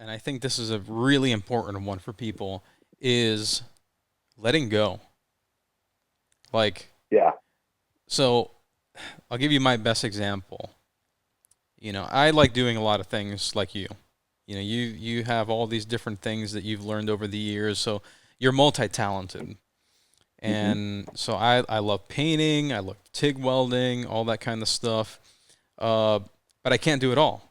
and I think this is a really important one for people, is letting go. Like, Yeah. so I'll give you my best example. I like doing a lot of things like you. You have all these different things that you've learned over the years, so you're multi-talented. Hmm. And so I love painting, I love TIG welding, all that kind of stuff. Uh, but I can't do it all.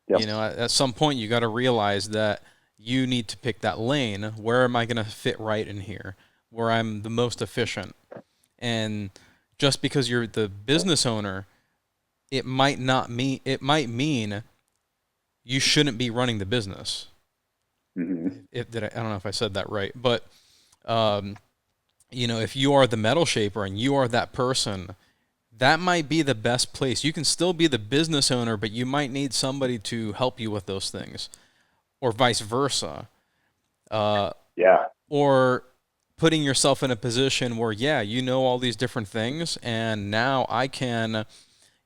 Yep. At some point you got to realize that you need to pick that lane. Where am I going to fit right in here? Where I'm the most efficient? And just because you're the business owner, it might mean you shouldn't be running the business. Hmm. I don't know if I said that right, but um, if you are the metal shaper and you are that person, that might be the best place. You can still be the business owner, but you might need somebody to help you with those things, or vice versa. Uh, Yeah. or putting yourself in a position where, yeah, you know all these different things, and now I can,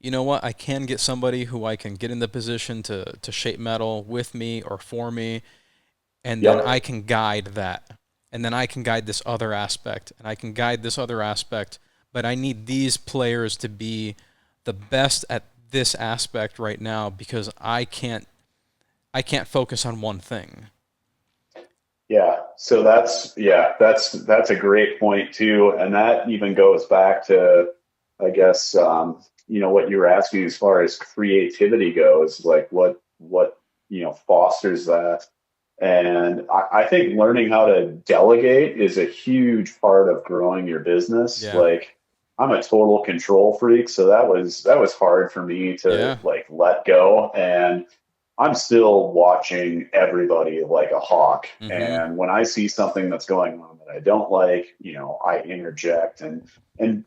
you know what, I can get somebody who I can get in the position to shape metal with me or for me, and then Yep. I can guide that. And then I can guide this other aspect, and I can guide this other aspect, but I need these players to be the best at this aspect right now because I can't focus on one thing. Yeah. So that's a great point too. And that even goes back to, I guess, what you were asking as far as creativity goes, like what, fosters that. And I think learning how to delegate is a huge part of growing your business. Yeah. Like I'm a total control freak, so that was hard for me to Yeah. like let go. And I'm still watching everybody like a hawk. Mhm. And when I see something that's going on that I don't like, I interject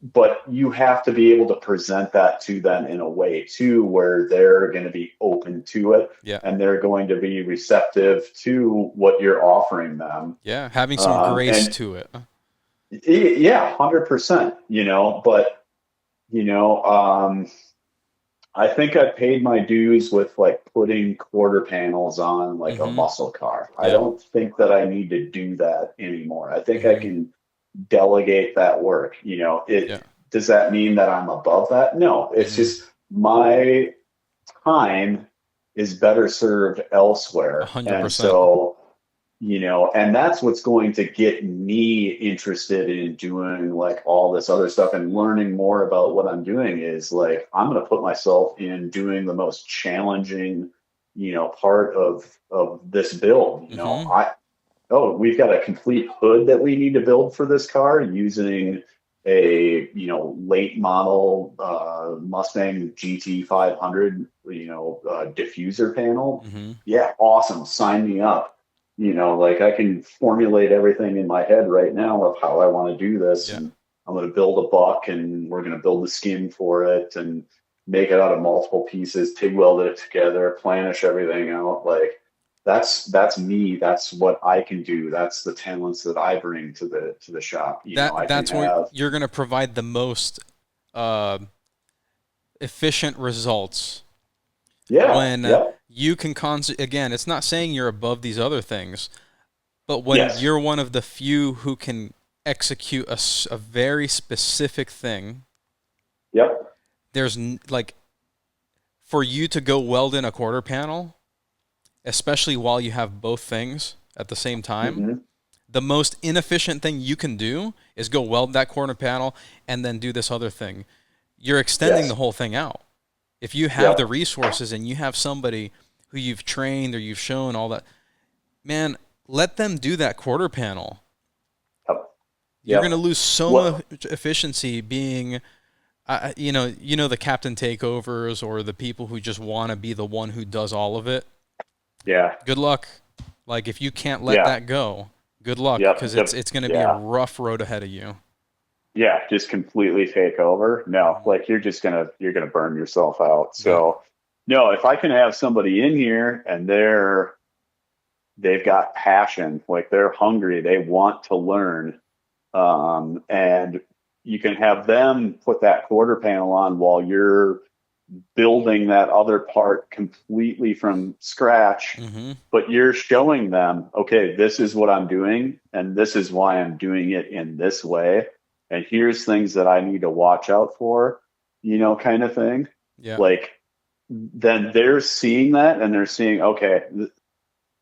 but you have to be able to present that to them in a way too where they're going to be open to it Yeah. and they're going to be receptive to what you're offering them. Yeah, having some grace And to it. yeah, 100%, but you know, um, I think I paid my dues with like putting quarter panels on like a Mhm. muscle car. I Yeah. don't think that I need to do that anymore. I think I Mhm. can delegate that work. Yeah. Does that mean that I'm above that? No, it's Mhm. just my time is better served A elsewhere. hundred And percent. so and that's what's going to get me interested in doing like all this other stuff and learning more about what I'm doing is like I'm going to put myself in doing the most challenging, part of this build. Mhm. We've got a complete hood that we need to build for this car using a late model Mustang GT 500 diffuser panel. Mhm. Yeah, awesome. Sign me up. Like I can formulate everything in my head right now of how I want to do this, Yeah. and I'm going to build a buck, and we're going to build the skin for it, and make it out of multiple pieces, TIG weld it together, planish everything out. Like that's me. That's what I can do. That's the talents that I bring to the shop. I can That's where have. you're going to provide the most uh efficient results Yeah. when Yep. you can again, it's not saying you're above these other things, but when Yes. you're one of the few who can execute a very specific thing, Yep. like for you to go weld in a quarter panel, especially while you have both things at the same time, Hmm. the most inefficient thing you can do is go weld that corner panel and then do this other thing. You're extending the Yes. whole thing out. If you have the Yep. resources and you have somebody who you've trained or you've shown all that, man, let them do that quarter panel. Yep. You're going to Yep. lose so What? much efficiency being the captain takeovers or the people who just want to be the one who does all of it. Yeah. Good luck. Like if you can't let Yeah. that go, good luck because Yep. it's going to be a Yeah. rough road ahead of you. Yeah. Just completely take over. No, Mhm. like you're gonna burn yourself out. Yeah. So no, if I can have somebody in here and they've got passion, like they're hungry, they want to learn, and you can have them put that quarter panel on while you're building that other part completely from scratch, Mm-hmm. but you're showing them, okay, this is what I'm doing, and this is why I'm doing it in this way. And here's things that I need to watch out for, kind of thing. Yeah. Like, then they're seeing that and they're seeing, okay,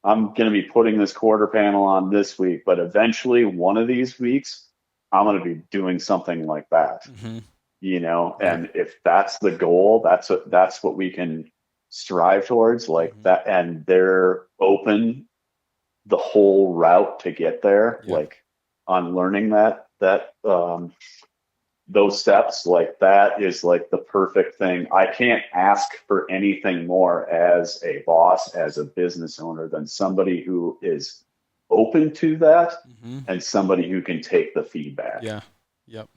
I'm going to be putting this quarter panel on this week, but eventually one of these weeks, I'm going to be doing something like that, Mm-hmm. Yeah. and if that's the goal, that's what we can strive towards, like Mm-hmm. that. And they're open the whole route to get there, Yeah. like on learning those steps, like that is like the perfect thing. I can't ask for anything more as a boss, as a business owner, than somebody who is open to that Mm-hmm. and somebody who can take the feedback. Yeah. Yep.